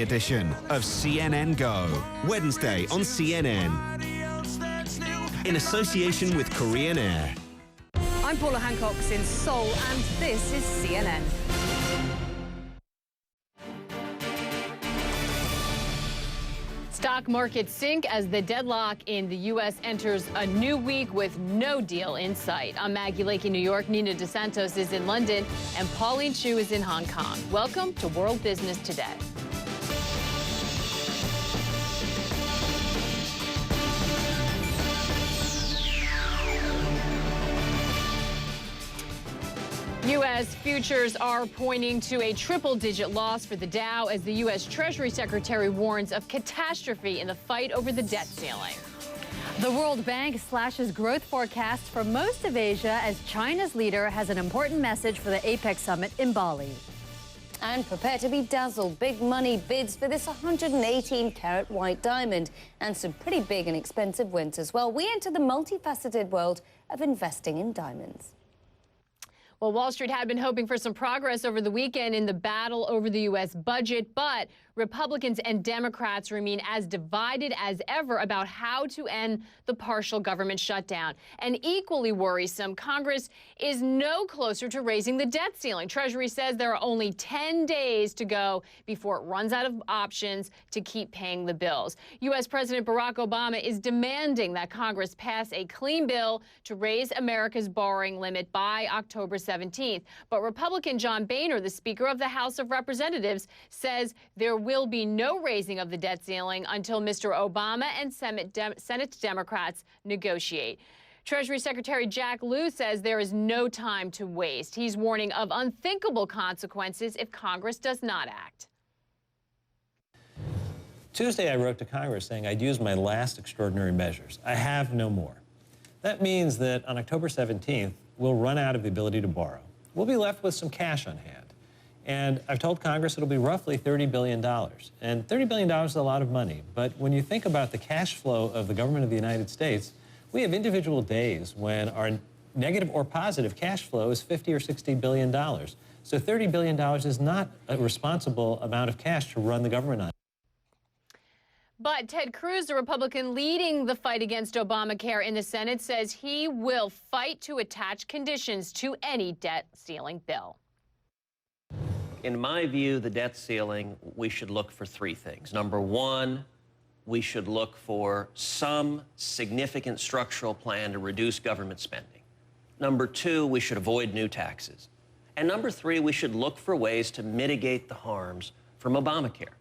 Edition of CNN Go, Wednesday on CNN, in association with Korean Air. I'm Paula Hancock in Seoul, and this is CNN. Stock markets sink as the deadlock in the U.S. enters a new week with no deal in sight. I'm Maggie Lake in New York, Nina DeSantos is in London, and Pauline Chu is in Hong Kong. Welcome to World Business Today. U.S. futures are pointing to a triple-digit loss for the Dow as the U.S. Treasury Secretary warns of catastrophe in the fight over the debt ceiling. The World Bank slashes growth forecasts for most of Asia as China's leader has an important message for the APEC summit in Bali. And prepare to be dazzled. Big money bids for this 118-carat white diamond. And some pretty big and expensive wins as well. We enter the multifaceted world of investing in diamonds. Well, Wall Street had been hoping for some progress over the weekend in the battle over the U.S. budget, but Republicans and Democrats remain as divided as ever about how to end the partial government shutdown. And equally worrisome, Congress is no closer to raising the debt ceiling. Treasury says there are only 10 days to go before it runs out of options to keep paying the bills. U.S. President Barack Obama is demanding that Congress pass a clean bill to raise America's borrowing limit by October 17th. But Republican John Boehner, the Speaker of the House of Representatives, says there will be no raising of the debt ceiling until Mr. Obama and Senate Democrats negotiate. Treasury Secretary Jack Lew says there is no time to waste. He's warning of unthinkable consequences if Congress does not act. Tuesday, I wrote to Congress saying I'd use my last extraordinary measures. I have no more. That means that on October 17th, we'll run out of the ability to borrow. We'll be left with some cash on hand. And I've told Congress it'll be roughly $30 billion. And $30 billion is a lot of money. But when you think about the cash flow of the government of the United States, we have individual days when our negative or positive cash flow is $50 or $60 billion. So $30 billion is not a responsible amount of cash to run the government on. But Ted Cruz, the Republican leading the fight against Obamacare in the Senate, says he will fight to attach conditions to any debt ceiling bill. In my view, the debt ceiling, we should look for three things. Number one, we should look for some significant structural plan to reduce government spending. Number two, we should avoid new taxes. And number three, we should look for ways to mitigate the harms from Obamacare.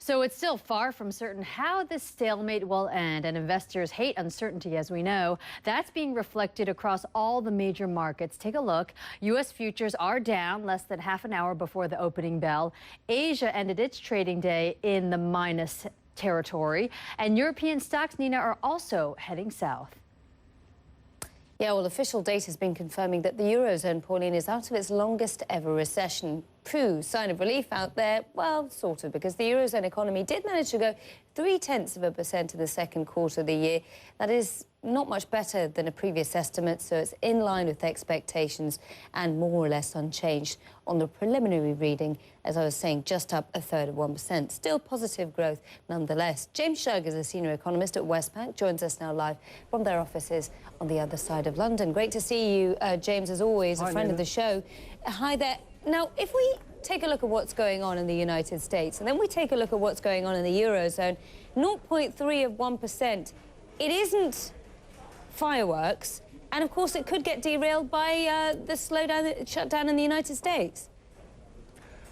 So it's still far from certain how this stalemate will end, and investors hate uncertainty, as we know. That's being reflected across all the major markets. Take a look. U.S. futures are down less than half an hour before the opening bell. Asia ended its trading day in the minus territory, and European stocks, Nina, are also heading south. Yeah, well, official data has been confirming that the Eurozone, Pauline, is out of its longest ever recession. Phew, sign of relief out there. Well, sort of, because the Eurozone economy did manage to go 0.3% in the second quarter of the year. That is not much better than a previous estimate, so it's in line with expectations and more or less unchanged on the preliminary reading, as I was saying, just up 1/3 Still positive growth nonetheless. James Shug is a senior economist at Westpac, joins us now live from their offices on the other side of London. Great to see you, James, as always, a friend of the show. Hi there. Now, if we take a look at what's going on in the United States, and then we take a look at what's going on in the Eurozone, 0.3%, it isn't fireworks, and of course it could get derailed by the shutdown in the United States.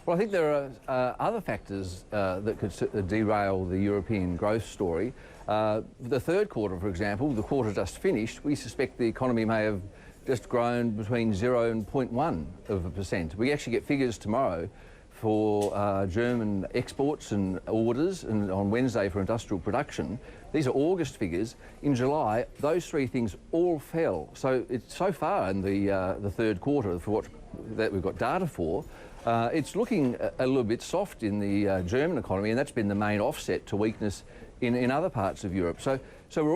Well, I think there are other factors that could derail the European growth story. The third quarter, for example, the quarter just finished, we suspect the economy may have just grown between 0 and 0.1%. We actually get figures tomorrow for German exports and orders, and on Wednesday for industrial production. These are August figures. In July, those three things all fell. So it's so far in the third quarter for what that we've got data for. It's looking a little bit soft in the German economy, and that's been the main offset to weakness in other parts of Europe. So So we've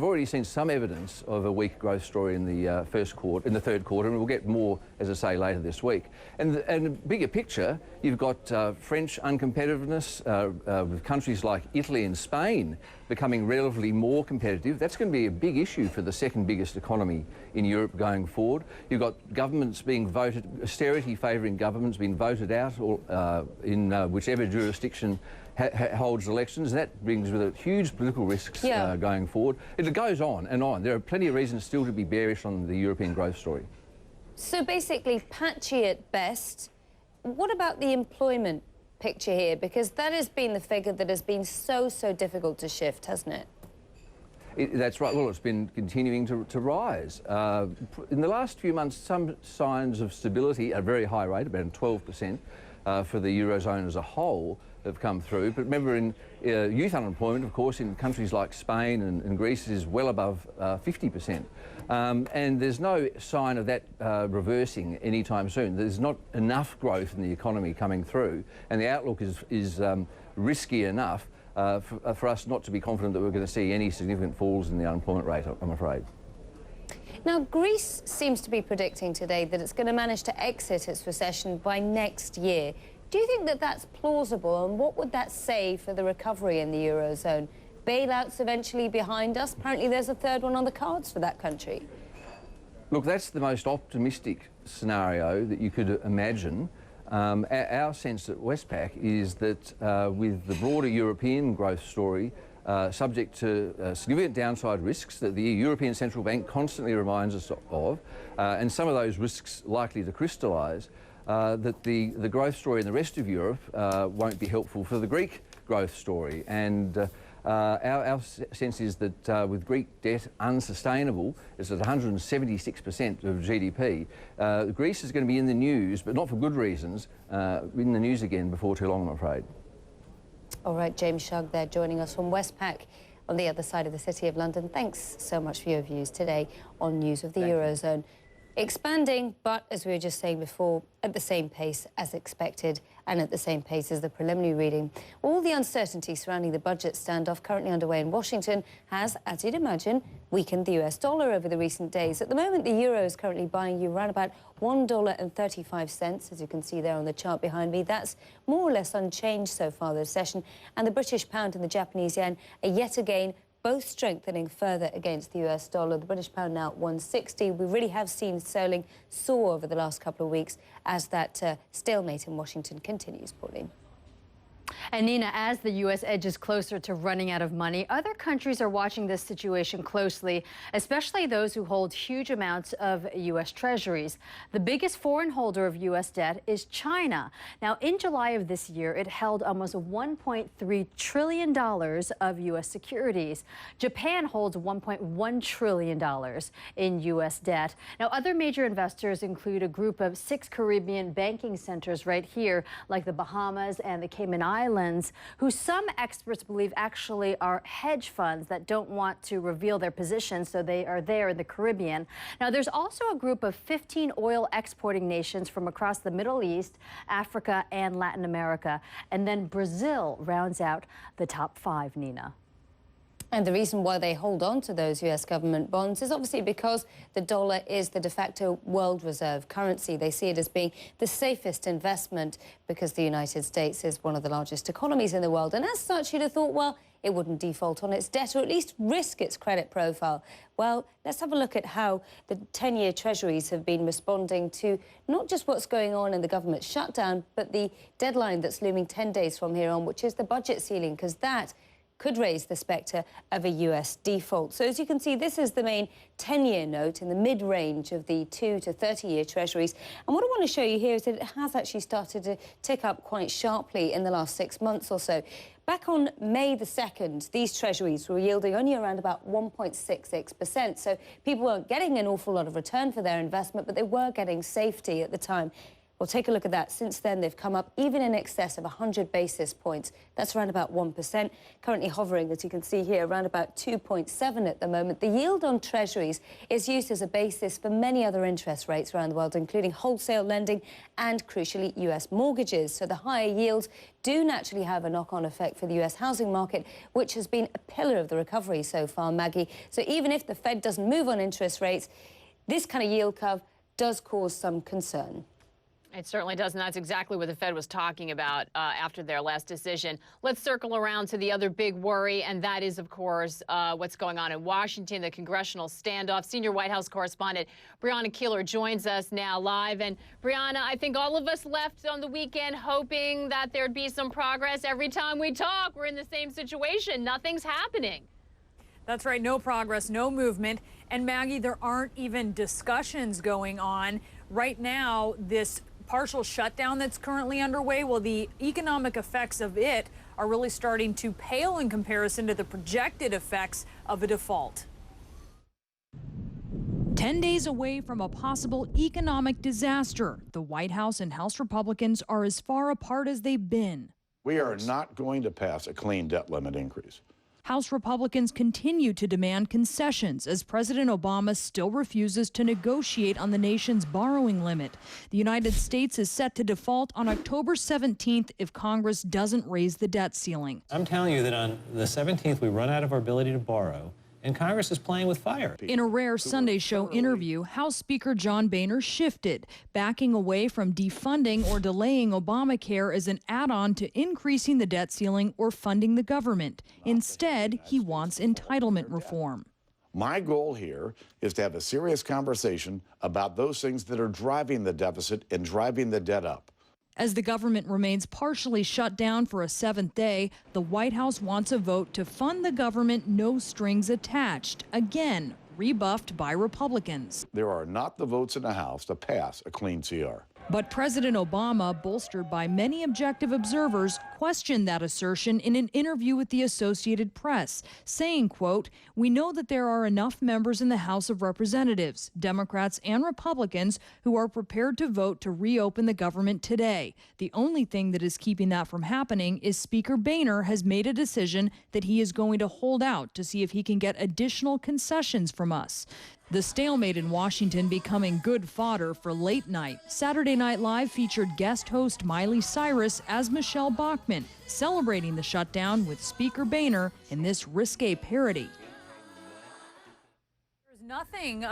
already seen some evidence of a weak growth story in the third quarter, and we'll get more, as I say, later this week. And the bigger picture, you've got French uncompetitiveness with countries like Italy and Spain becoming relatively more competitive. That's going to be a big issue for the second biggest economy in Europe going forward. You've got governments being voted, austerity favouring governments being voted out in whichever jurisdiction holds elections. That brings with it huge political risks going forward. It goes on and on. There are plenty of reasons still to be bearish on the European growth story. So basically patchy at best. What about the employment picture here? Because that has been the figure that has been so difficult to shift, hasn't it? That's right. Well, it's been continuing to rise. In the last few months, some signs of stability at a very high rate, about 12% for the Eurozone as a whole, have come through. But remember, in youth unemployment, of course, in countries like Spain and Greece is well above 50%. And there's no sign of that reversing anytime soon. There's not enough growth in the economy coming through, and the outlook is risky enough for us not to be confident that we're going to see any significant falls in the unemployment rate, I'm afraid. Now, Greece seems to be predicting today that it's going to manage to exit its recession by next year. Do you think that that's plausible, and what would that say for the recovery in the Eurozone? Bailouts eventually behind us? Apparently there's a third one on the cards for that country. Look, that's the most optimistic scenario that you could imagine. Our sense at Westpac is that with the broader European growth story, subject to significant downside risks that the European Central Bank constantly reminds us of, and some of those risks likely to crystallise, that the growth story in the rest of Europe won't be helpful for the Greek growth story. And our sense is that with Greek debt unsustainable, it's at 176% of GDP, Greece is going to be in the news, but not for good reasons, in the news again before too long, I'm afraid. All right, James Shugg there joining us from Westpac on the other side of the City of London. Thanks so much for your views today on News of the Eurozone. Expanding, but as we were just saying before, at the same pace as expected and at the same pace as the preliminary reading. All the uncertainty surrounding the budget standoff currently underway in Washington has, as you'd imagine, weakened the US dollar over the recent days. At the moment, the euro is currently buying you around about $1.35, as you can see there on the chart behind me. That's more or less unchanged so far this session. And the British pound and the Japanese yen are yet again both strengthening further against the US dollar. The British pound now at 160. We really have seen sterling soar over the last couple of weeks as that stalemate in Washington continues, Pauline. And Nina, as the U.S. edges closer to running out of money, other countries are watching this situation closely, especially those who hold huge amounts of U.S. treasuries. The biggest foreign holder of U.S. debt is China. Now, in July of this year, it held almost $1.3 trillion of U.S. securities. Japan holds $1.1 trillion in U.S. debt. Now, other major investors include a group of 6 Caribbean banking centers right here, like the Bahamas and the Cayman Islands, who some experts believe actually are hedge funds that don't want to reveal their positions, so they are there in the Caribbean. Now, there's also a group of 15 oil exporting nations from across the Middle East, Africa, and Latin America. And then Brazil rounds out the top 5, Nina. And the reason why they hold on to those US government bonds is obviously because the dollar is the de facto world reserve currency. They see it as being the safest investment because the United States is one of the largest economies in the world. And as such, you'd have thought, well, it wouldn't default on its debt or at least risk its credit profile. Well, let's have a look at how the 10-year treasuries have been responding to not just what's going on in the government shutdown, but the deadline that's looming 10 days from here on, which is the budget ceiling, because that could raise the spectre of a US default. So as you can see, this is the main 10-year note in the mid-range of the 2 to 30-year treasuries. And what I want to show you here is that it has actually started to tick up quite sharply in the last 6 months or so. Back on May the 2nd, these treasuries were yielding only around about 1.66%. So people weren't getting an awful lot of return for their investment, but they were getting safety at the time. Well, take a look at that. Since then, they've come up even in excess of 100 basis points. That's around about 1%. Currently hovering, as you can see here, around about 2.7 at the moment. The yield on treasuries is used as a basis for many other interest rates around the world, including wholesale lending and, crucially, US mortgages. So the higher yields do naturally have a knock-on effect for the US housing market, which has been a pillar of the recovery so far, Maggie. So even if the Fed doesn't move on interest rates, this kind of yield curve does cause some concern. It certainly does, and that's exactly what the Fed was talking about after their last decision. Let's circle around to the other big worry, and that is, of course, what's going on in Washington, the congressional standoff. Senior White House correspondent Brianna Keeler joins us now live. And Brianna, I think all of us left on the weekend hoping that there'd be some progress. Every time we talk, we're in the same situation. Nothing's happening. That's right. No progress, no movement. And Maggie, there aren't even discussions going on. Right now, this partial shutdown that's currently underway, well, the economic effects of it are really starting to pale in comparison to the projected effects of a default. 10 days away from a possible economic disaster, the White House and House Republicans are as far apart as they've been. We are not going to pass a clean debt limit increase. House Republicans continue to demand concessions as President Obama still refuses to negotiate on the nation's borrowing limit. The United States is set to default on October 17th if Congress doesn't raise the debt ceiling. I'm telling you that on the 17th, we run out of our ability to borrow, and Congress is playing with fire. In a rare Sunday show interview, House Speaker John Boehner shifted, backing away from defunding or delaying Obamacare as an add-on to increasing the debt ceiling or funding the government. Instead, he wants entitlement reform. My goal here is to have a serious conversation about those things that are driving the deficit and driving the debt up. As the government remains partially shut down for a 7th day, the White House wants a vote to fund the government, no strings attached, again rebuffed by Republicans. There are not the votes in the House to pass a clean CR. But President Obama, bolstered by many objective observers, questioned that assertion in an interview with the Associated Press, saying, quote, "We know that there are enough members in the House of Representatives, Democrats and Republicans, who are prepared to vote to reopen the government today. The only thing that is keeping that from happening is Speaker Boehner has made a decision that he is going to hold out to see if he can get additional concessions from us." The stalemate in Washington becoming good fodder for late night. Saturday Night Live featured guest host Miley Cyrus as Michelle Bachmann, celebrating the shutdown with Speaker Boehner in this risque parody. There's nothing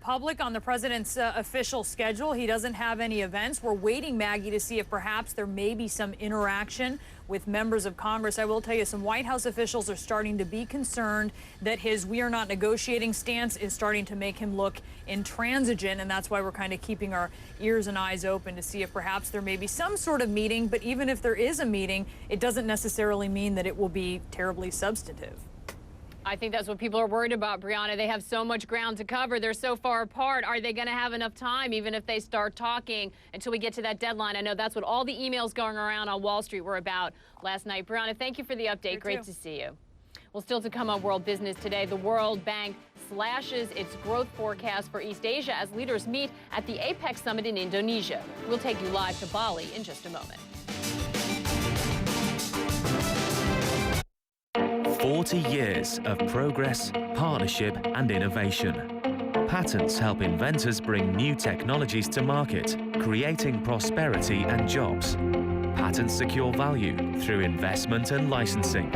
public on the president's official schedule. He doesn't have any events. We're waiting, Maggie, to see if perhaps there may be some interaction with members of Congress. I will tell you, some White House officials are starting to be concerned that his "we are not negotiating" stance is starting to make him look intransigent, and that's why we're kind of keeping our ears and eyes open to see if perhaps there may be some sort of meeting. But even if there is a meeting, it doesn't necessarily mean that it will be terribly substantive. I think that's what people are worried about, Brianna. They have so much ground to cover. They're so far apart. Are they going to have enough time, even if they start talking, until we get to that deadline? I know that's what all the emails going around on Wall Street were about last night. Brianna, thank you for the update. Great to see you. Well, still to come on World Business today, the World Bank slashes its growth forecast for East Asia as leaders meet at the APEC summit in Indonesia. We'll take you live to Bali in just a moment. 40 years of progress, partnership and innovation. Patents help inventors bring new technologies to market, creating prosperity and jobs. Patents secure value through investment and licensing.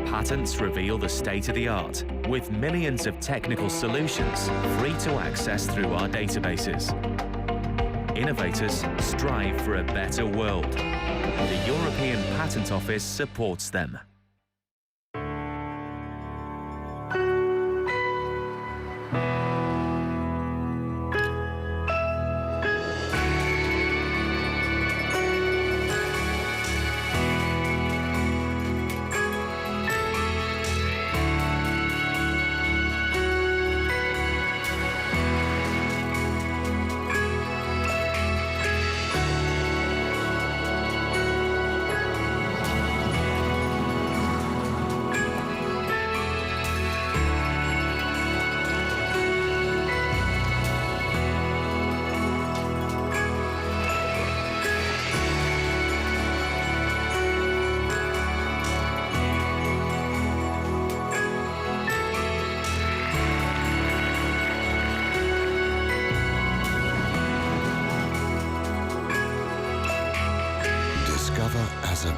Patents reveal the state-of-the-art, with millions of technical solutions free to access through our databases. Innovators strive for a better world. The European Patent Office supports them.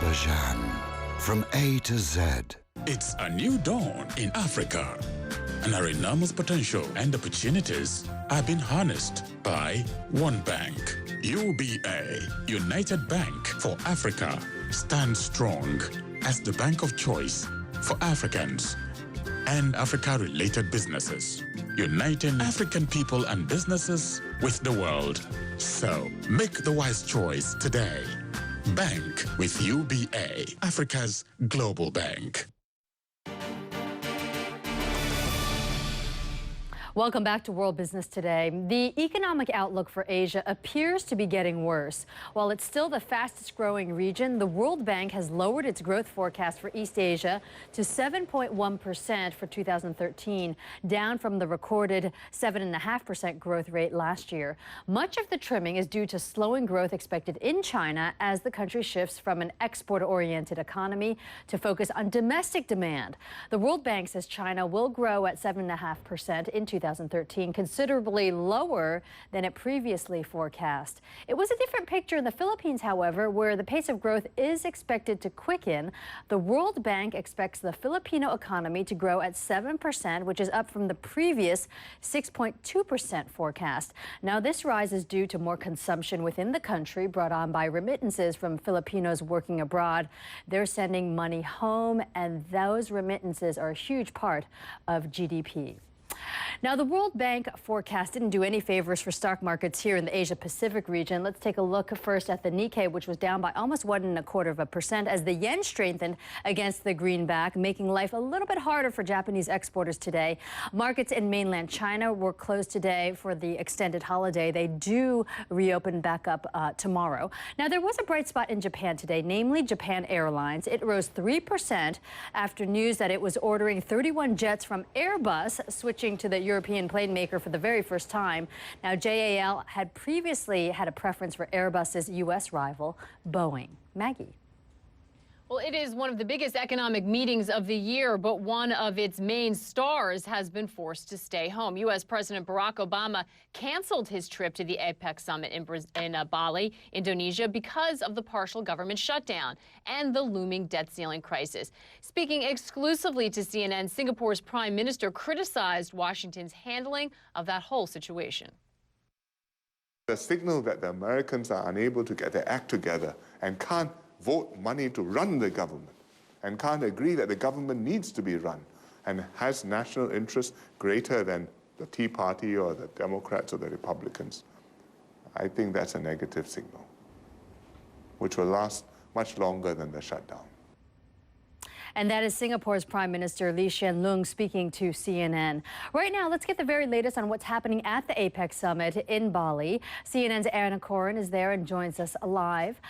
Azerbaijan, from A to Z. It's a new dawn in Africa, and our enormous potential and opportunities are being harnessed by one bank. UBA, United Bank for Africa, stands strong as the bank of choice for Africans and Africa-related businesses, uniting African people and businesses with the world. So, make the wise choice today. Bank with UBA, Africa's global bank. Welcome back to World Business Today. The economic outlook for Asia appears to be getting worse. While it's still the fastest growing region, the World Bank has lowered its growth forecast for East Asia to 7.1% for 2013, down from the recorded 7.5% growth rate last year. Much of the trimming is due to slowing growth expected in China as the country shifts from an export-oriented economy to focus on domestic demand. The World Bank says China will grow at 7.5% in 2013, considerably lower than it previously forecast. It was a different picture in the Philippines, however, where the pace of growth is expected to quicken. The World Bank expects the Filipino economy to grow at 7%, which is up from the previous 6.2% forecast. Now, this rise is due to more consumption within the country brought on by remittances from Filipinos working abroad. They're sending money home, and those remittances are a huge part of GDP. Now, the World Bank forecast didn't do any favors for stock markets here in the Asia-Pacific region. Let's take a look first at the Nikkei, which was down by almost 1.25% as the yen strengthened against the greenback, making life a little bit harder for Japanese exporters today. Markets in mainland China were closed today for the extended holiday. They do reopen back up tomorrow. Now, there was a bright spot in Japan today, namely Japan Airlines. It rose 3% after news that it was ordering 31 jets from Airbus, switching to the European plane maker for the very first time. Now, JAL had previously had a preference for Airbus's U.S. rival, Boeing. Maggie. Well, it is one of the biggest economic meetings of the year, but one of its main stars has been forced to stay home. U.S. President Barack Obama canceled his trip to the APEC summit in Bali, Indonesia, because of the partial government shutdown and the looming debt ceiling crisis. Speaking exclusively to CNN, Singapore's prime minister criticized Washington's handling of that whole situation. The signal that the Americans are unable to get their act together and can't vote money to run the government and can't agree that the government needs to be run and has national interest greater than the Tea Party or the Democrats or the Republicans. I think that's a negative signal, which will last much longer than the shutdown. And that is Singapore's Prime Minister Lee Hsien Loong speaking to CNN. Right now, let's get the very latest on what's happening at the APEC summit in Bali. CNN's Anna Corin is there and joins us live.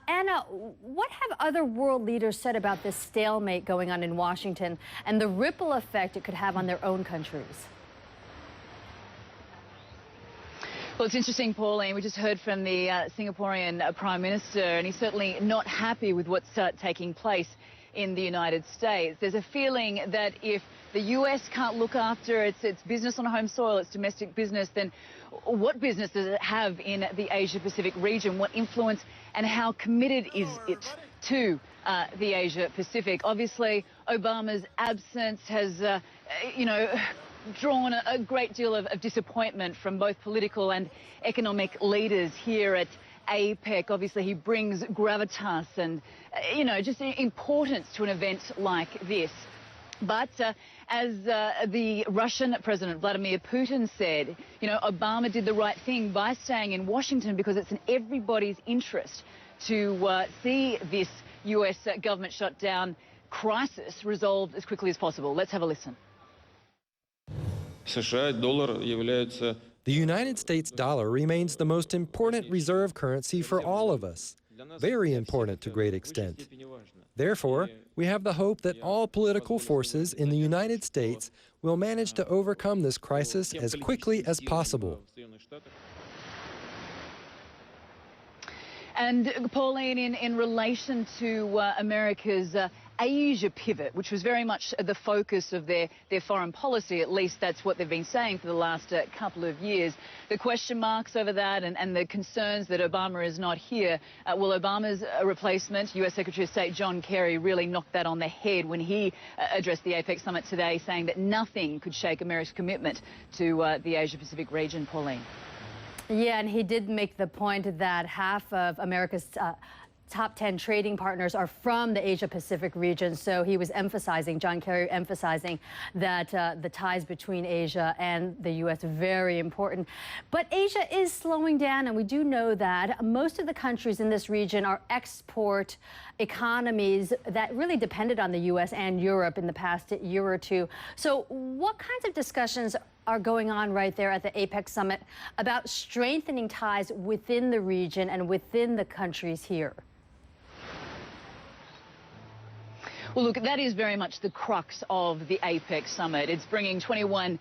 Anna, what have other world leaders said about this stalemate going on in Washington and the ripple effect it could have on their own countries? Well, it's interesting, Pauline. We just heard from the Singaporean Prime Minister, and he's certainly not happy with what's taking place in the United States. There's a feeling that if the US can't look after its business on home soil, its domestic business, then what business does it have in the Asia-Pacific region? What influence and how committed is it to the Asia-Pacific? Obviously, Obama's absence has, drawn a great deal of disappointment from both political and economic leaders here at APEC. Obviously, he brings gravitas and, just importance to an event like this. But as the Russian President Vladimir Putin said, Obama did the right thing by staying in Washington because it's in everybody's interest to see this U.S. government shutdown crisis resolved as quickly as possible. Let's have a listen. The United States dollar remains the most important reserve currency for all of us, very important to a great extent. Therefore, we have the hope that all political forces in the United States will manage to overcome this crisis as quickly as possible. And Pauline, in relation to America's Asia pivot, which was very much the focus of their foreign policy. At least that's what they've been saying for the last couple of years. The question marks over that and the concerns that Obama is not here. Will Obama's replacement, U.S. Secretary of State John Kerry, really knock that on the head when he addressed the APEC summit today, saying that nothing could shake America's commitment to the Asia-Pacific region, Pauline? Yeah, and he did make the point that half of America's top 10 trading partners are from the Asia-Pacific region. So he was emphasizing, John Kerry emphasizing that the ties between Asia and the U.S. are very important. But Asia is slowing down, and we do know that most of the countries in this region are export economies that really depended on the U.S. and Europe in the past year or two. So what kinds of discussions are going on right there at the APEC summit about strengthening ties within the region and within the countries here? Well, look, that is very much the crux of the APEC summit. It's bringing 21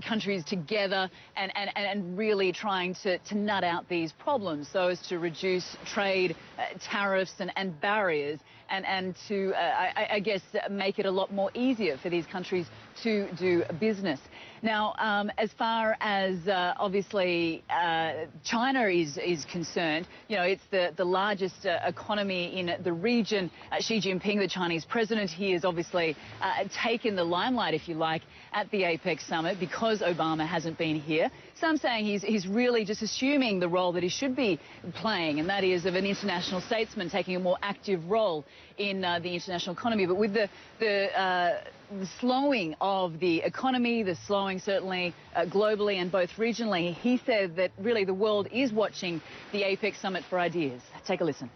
countries together and really trying to nut out these problems so as to reduce trade, tariffs and barriers and to, I guess, make it a lot more easier for these countries to do business. Now, as far as obviously China is concerned, you know, it's the largest economy in the region. Xi Jinping, the Chinese president, he has obviously taken the limelight, if you like, at the APEC summit because Obama hasn't been here. Some saying he's really just assuming the role that he should be playing, and that is of an international statesman taking a more active role in the international economy. But with the slowing of the economy, the slowing certainly globally and both regionally, he said that really the world is watching the APEC summit for ideas. Take a listen.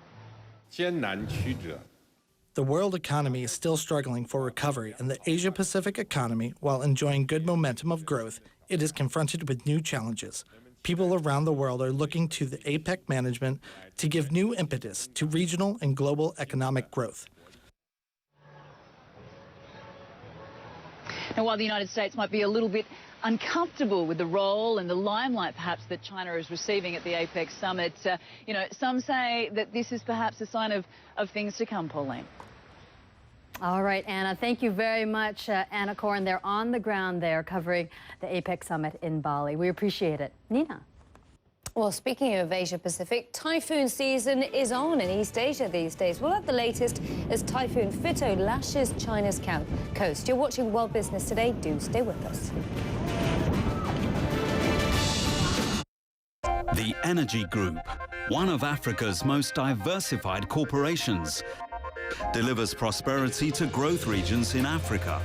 The world economy is still struggling for recovery, and the Asia-Pacific economy, while enjoying good momentum of growth, it is confronted with new challenges. People around the world are looking to the APEC management to give new impetus to regional and global economic growth. Now, while the United States might be a little bit uncomfortable with the role and the limelight perhaps that China is receiving at the APEC summit, you know, some say that this is perhaps a sign of things to come, Pauline. All right, Anna, thank you very much. Anna Corn, they're on the ground there covering the APEC summit in Bali. We appreciate it. Nina. Well, speaking of Asia-Pacific, typhoon season is on in East Asia these days. We'll have the latest as Typhoon Fito lashes China's coast. You're watching World Business Today. Do stay with us. The Energy Group, one of Africa's most diversified corporations, delivers prosperity to growth regions in Africa.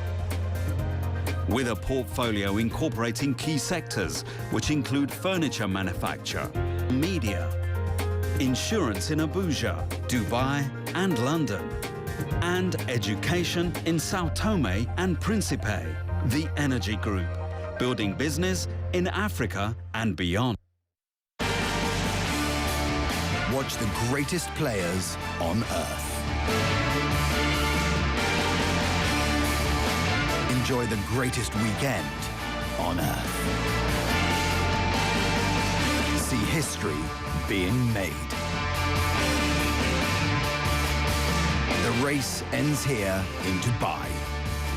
With a portfolio incorporating key sectors, which include furniture manufacture, media, insurance in Abuja, Dubai and London, and education in Sao Tome and Principe. The Energy Group, building business in Africa and beyond. Watch the greatest players on Earth. Enjoy the greatest weekend on Earth. See history being made. The race ends here in Dubai.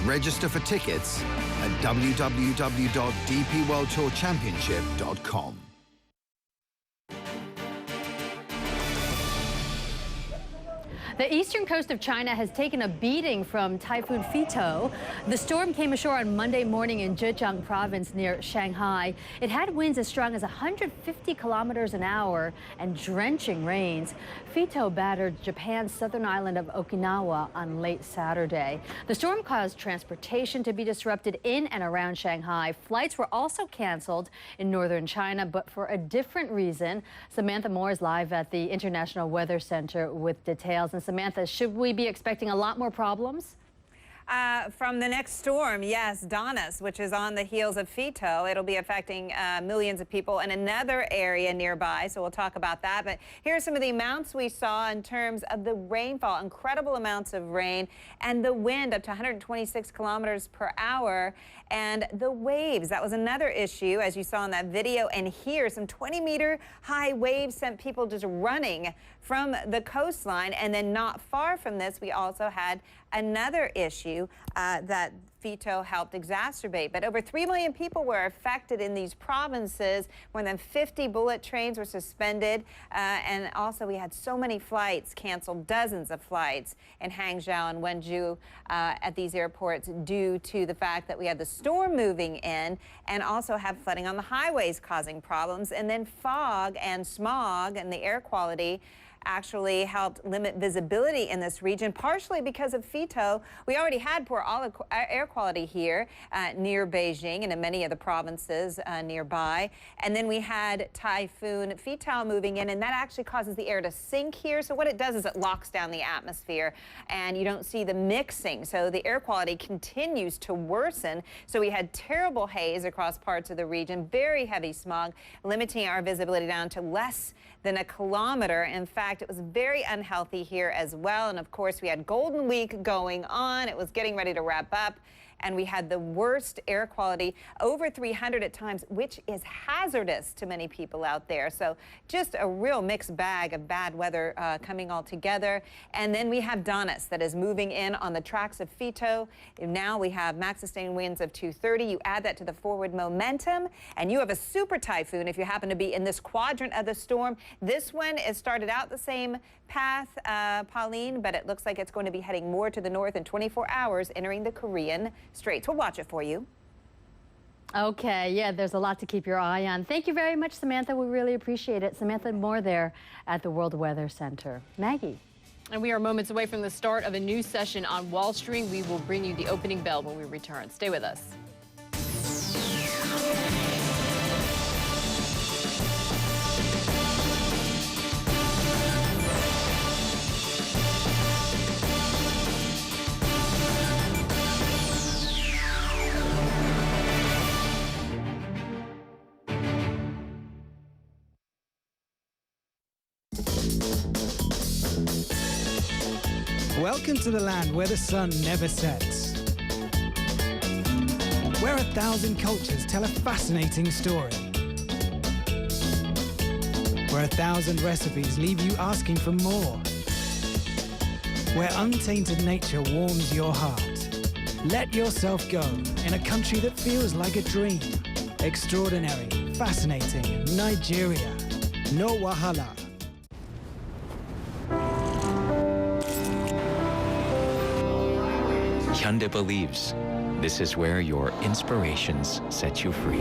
Register for tickets at www.dpworldtourchampionship.com. The eastern coast of China has taken a beating from Typhoon Fito. The storm came ashore on Monday morning in Zhejiang province near Shanghai. It had winds as strong as 150 kilometers an hour and drenching rains. Fito battered Japan's southern island of Okinawa on late Saturday. The storm caused transportation to be disrupted in and around Shanghai. Flights were also canceled in northern China, but for a different reason. Samantha Moore is live at the International Weather Center with details. And Samantha, should we be expecting a lot more problems? From the next storm, yes, Donnas, which is on the heels of Fito. It'll be affecting millions of people in another area nearby, so we'll talk about that. But here are some of the amounts we saw in terms of the rainfall. Incredible amounts of rain and the wind up to 126 kilometers per hour. And the waves, that was another issue, as you saw in that video. And here, some 20-meter high waves sent people just running from the coastline. And then not far from this, we also had another issue that Fito helped exacerbate. But over 3 million people were affected in these provinces. More than 50 bullet trains were suspended. And also we had so many flights canceled, dozens of flights in Hangzhou and Wenzhou at these airports due to the fact that we had the storm moving in and also have flooding on the highways causing problems. And then fog and smog and the air quality actually helped limit visibility in this region, partially because of Fito. We already had poor air quality here near Beijing and in many of the provinces nearby. And then we had Typhoon Fito moving in, and that actually causes the air to sink here. So what it does is it locks down the atmosphere, and you don't see the mixing. So the air quality continues to worsen. So we had terrible haze across parts of the region, very heavy smog, limiting our visibility down to less than a kilometer. In fact, it was very unhealthy here as well. And of course, we had Golden Week going on. It was getting ready to wrap up. And we had the worst air quality, over 300 at times, which is hazardous to many people out there. So just a real mixed bag of bad weather coming all together. And then we have Donus that is moving in on the tracks of Fito. Now we have max sustained winds of 230. You add that to the forward momentum, and you have a super typhoon if you happen to be in this quadrant of the storm. This one is started out the same path, Pauline, but it looks like it's going to be heading more to the north in 24 hours, entering the Korean Straits. We'll watch it for you. Okay, yeah, there's a lot to keep your eye on. Thank you very much, Samantha. We really appreciate it. Samantha Moore there at the World Weather Center. Maggie. And we are moments away from the start of a new session on Wall Street. We will bring you the opening bell when we return. Stay with us. Welcome to the land where the sun never sets. Where 1,000 cultures tell a fascinating story. Where 1,000 recipes leave you asking for more. Where untainted nature warms your heart. Let yourself go in a country that feels like a dream. Extraordinary, fascinating Nigeria. No wahala. Hyundai believes this is where your inspirations set you free.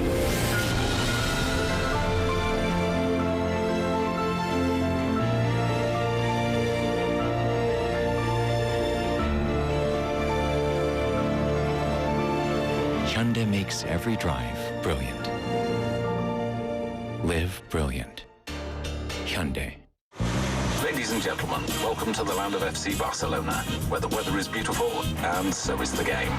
Hyundai makes every drive brilliant. Live brilliant. Hyundai. Ladies and gentlemen, welcome to the land of FC Barcelona, where the weather is beautiful and so is the game.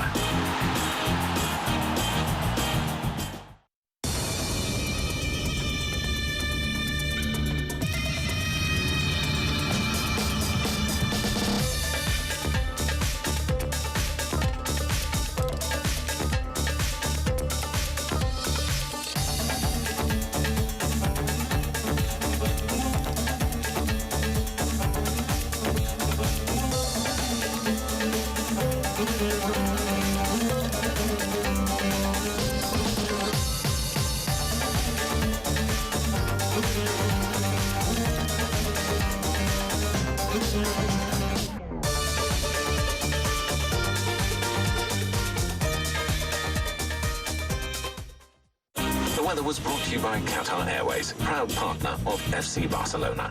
The weather was brought to you by Qatar Airways, proud partner of FC Barcelona.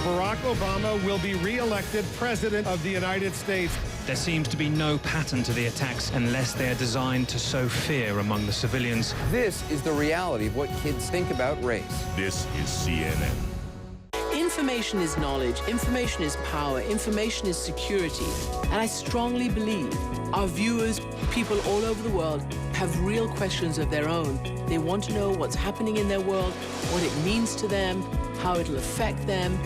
Barack Obama will be re-elected President of the United States. There seems to be no pattern to the attacks unless they are designed to sow fear among the civilians. This is the reality of what kids think about race. This is CNN. Information is knowledge, information is power, information is security. And I strongly believe our viewers, people all over the world, have real questions of their own. They want to know what's happening in their world, what it means to them, how it'll affect them.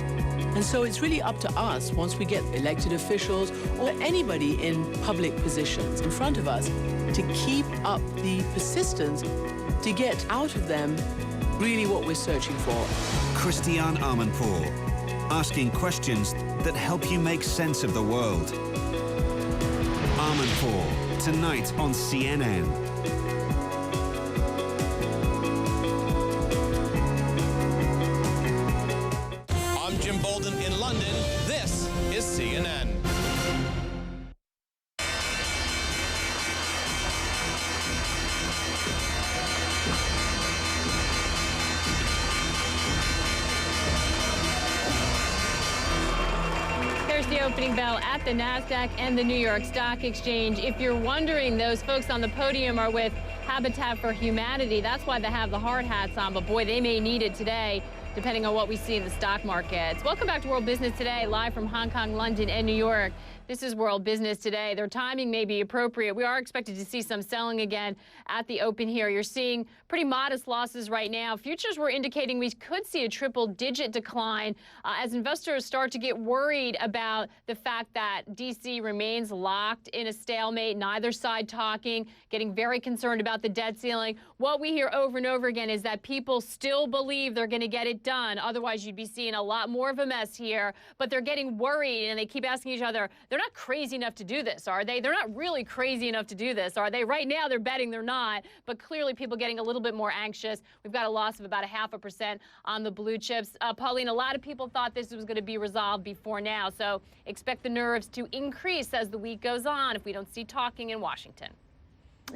And so it's really up to us, once we get elected officials or anybody in public positions in front of us, to keep up the persistence to get out of them really what we're searching for. Christiane Amanpour, asking questions that help you make sense of the world. Amanpour, tonight on CNN. I'm Jim Bolden in London. This is CNN. There's the opening bell at the NASDAQ and the New York Stock Exchange. If you're wondering, those folks on the podium are with Habitat for Humanity. That's why they have the hard hats on, but boy, they may need it today, depending on what we see in the stock markets. Welcome back to World Business Today, live from Hong Kong, London, and New York. This is World Business Today. Their timing may be appropriate. We are expected to see some selling again at the open here. You're seeing pretty modest losses right now. Futures were indicating we could see a triple-digit decline as investors start to get worried about the fact that D.C. remains locked in a stalemate, neither side talking, getting very concerned about the debt ceiling. What we hear over and over again is that people still believe they're going to get it done. Otherwise, you'd be seeing a lot more of a mess here. But they're getting worried, and they keep asking each other, they're not crazy enough to do this, are they? They're not really crazy enough to do this, are they? Right now, they're betting they're not, but clearly people getting a little bit more anxious. We've got a loss of about 0.5% on the blue chips. Pauline, a lot of people thought this was going to be resolved before now, so expect the nerves to increase as the week goes on if we don't see talking in Washington.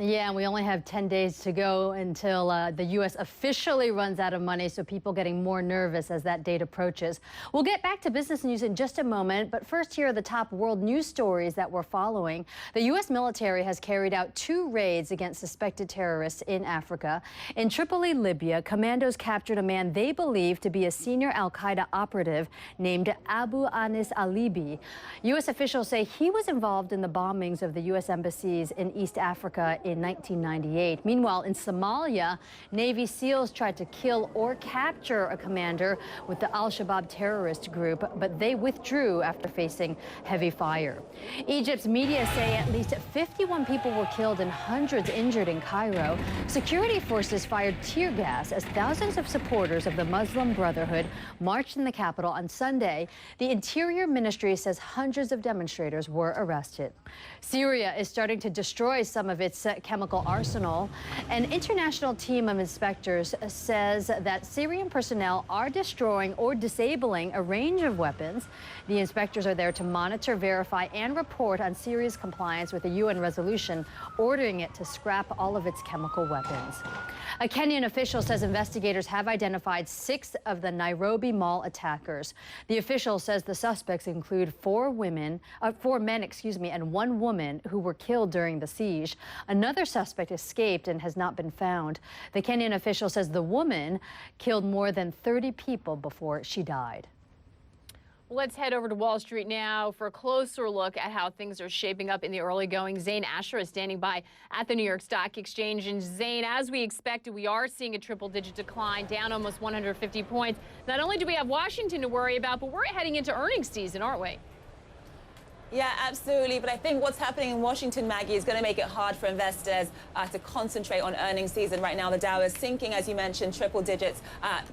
Yeah, and we only have 10 days to go until the U.S. officially runs out of money, so people getting more nervous as that date approaches. We'll get back to business news in just a moment, but first here are the top world news stories that we're following. The U.S. military has carried out 2 raids against suspected terrorists in Africa. In Tripoli, Libya, commandos captured a man they believe to be a senior al-Qaeda operative named Abu Anis Alibi. U.S. officials say he was involved in the bombings of the U.S. embassies in East Africa in 1998. Meanwhile, in Somalia, Navy SEALs tried to kill or capture a commander with the al-Shabaab terrorist group, but they withdrew after facing heavy fire. Egypt's media say at least 51 people were killed and hundreds injured in Cairo. Security forces fired tear gas as thousands of supporters of the Muslim Brotherhood marched in the capital on Sunday. The Interior Ministry says hundreds of demonstrators were arrested. Syria is starting to destroy some of its chemical arsenal. An international team of inspectors says that Syrian personnel are destroying or disabling a range of weapons. The inspectors are there to monitor, verify, and report on Syria's compliance with a UN resolution ordering it to scrap all of its chemical weapons. A Kenyan official says investigators have identified 6 of the Nairobi Mall attackers. The official says the suspects include 4 men, and 1 woman who were killed during the siege. Another suspect escaped and has not been found. The Kenyan official says the woman killed more than 30 people before she died. Let's head over to Wall Street now for a closer look at how things are shaping up in the early going. Zane Asher is standing by at the New York Stock Exchange. And Zane, as we expected, we are seeing a triple-digit decline, down almost 150 points. Not only do we have Washington to worry about, but we're heading into earnings season, aren't we? Yeah, absolutely. But I think what's happening in Washington, Maggie, is going to make it hard for investors to concentrate on earnings season. Right now, the Dow is sinking, as you mentioned, triple digits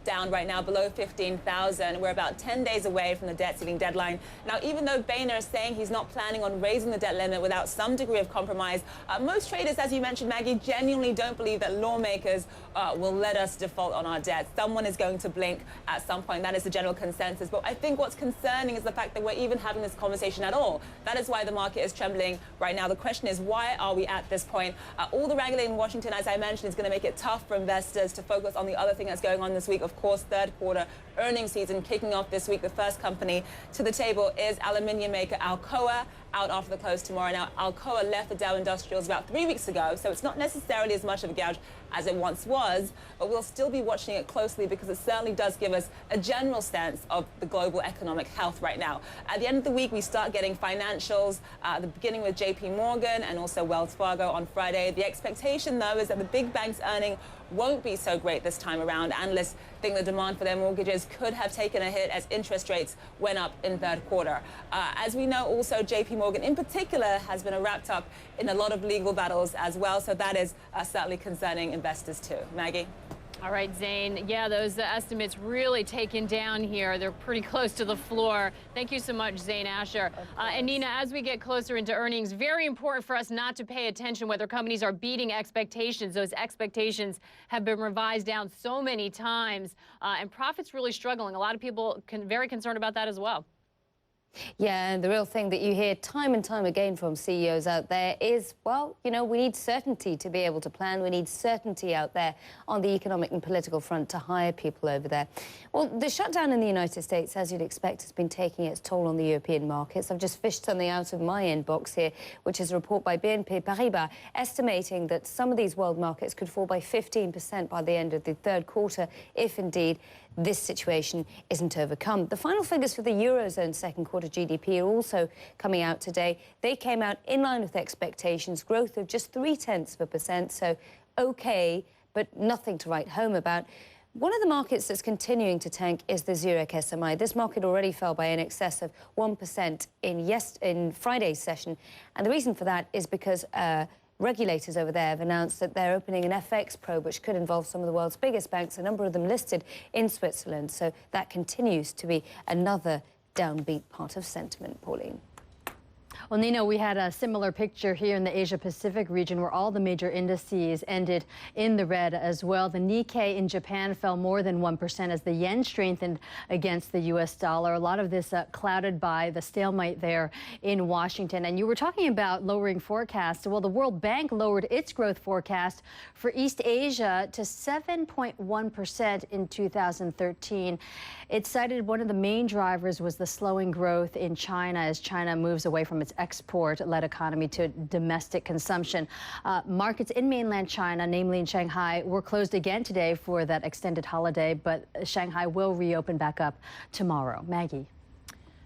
down right now, below 15,000. We're about 10 days away from the debt ceiling deadline. Now, even though Boehner is saying he's not planning on raising the debt limit without some degree of compromise, most traders, as you mentioned, Maggie, genuinely don't believe that lawmakers will let us default on our debt. Someone is going to blink at some point. That is the general consensus. But I think what's concerning is the fact that we're even having this conversation at all. That is why the market is trembling right now. The question is, why are we at this point? All the regulating in Washington, as I mentioned, is going to make it tough for investors to focus on the other thing that's going on this week. Of course, third quarter earnings season kicking off this week. The first company to the table is aluminium maker Alcoa. out after the close tomorrow. Now, Alcoa left the Dow Industrials about 3 weeks ago, so it's not necessarily as much of a gouge as it once was, but we'll still be watching it closely because it certainly does give us a general sense of the global economic health right now. At the end of the week, we start getting financials, the beginning with JP Morgan and also Wells Fargo on Friday. The expectation, though, is that the big banks' earning won't be so great this time around. Analysts think the demand for their mortgages could have taken a hit as interest rates went up in third quarter. As we know, also, JP Morgan in particular has been wrapped up in a lot of legal battles as well, so that is certainly concerning investors too. Maggie? All right, Zane. Yeah, those estimates really taken down here. They're pretty close to the floor. Thank you so much, Zane Asher. And Nina, as we get closer into earnings, very important for us not to pay attention whether companies are beating expectations. Those expectations have been revised down so many times, and profits really struggling. A lot of people very concerned about that as well. Yeah, and the real thing that you hear time and time again from CEOs out there is, well, you know, we need certainty to be able to plan. We need certainty out there on the economic and political front to hire people over there. Well, the shutdown in the United States, as you'd expect, has been taking its toll on the European markets. I've just fished something out of my inbox here, which is a report by BNP Paribas estimating that some of these world markets could fall by 15% by the end of the third quarter, if indeed this situation isn't overcome. The final figures for the Eurozone second quarter GDP are also coming out today. They came out in line with expectations, growth of just 0.3%, so okay, but nothing to write home about. One of the markets that's continuing to tank is the Zurich SMI. This market already fell by in excess of 1% in Friday's session, and the reason for that is because regulators over there have announced that they're opening an FX probe, which could involve some of the world's biggest banks, a number of them listed in Switzerland. So that continues to be another downbeat part of sentiment, Pauline. Well, Nina, we had a similar picture here in the Asia-Pacific region where all the major indices ended in the red as well. The Nikkei in Japan fell more than 1% as the yen strengthened against the U.S. dollar. A lot of this clouded by the stalemate there in Washington. And you were talking about lowering forecasts. Well, the World Bank lowered its growth forecast for East Asia to 7.1% in 2013. It cited one of the main drivers was the slowing growth in China as China moves away from its export-led economy to domestic consumption. Markets in mainland China, namely in Shanghai, were closed again today for that extended holiday, but Shanghai will reopen back up tomorrow. Maggie.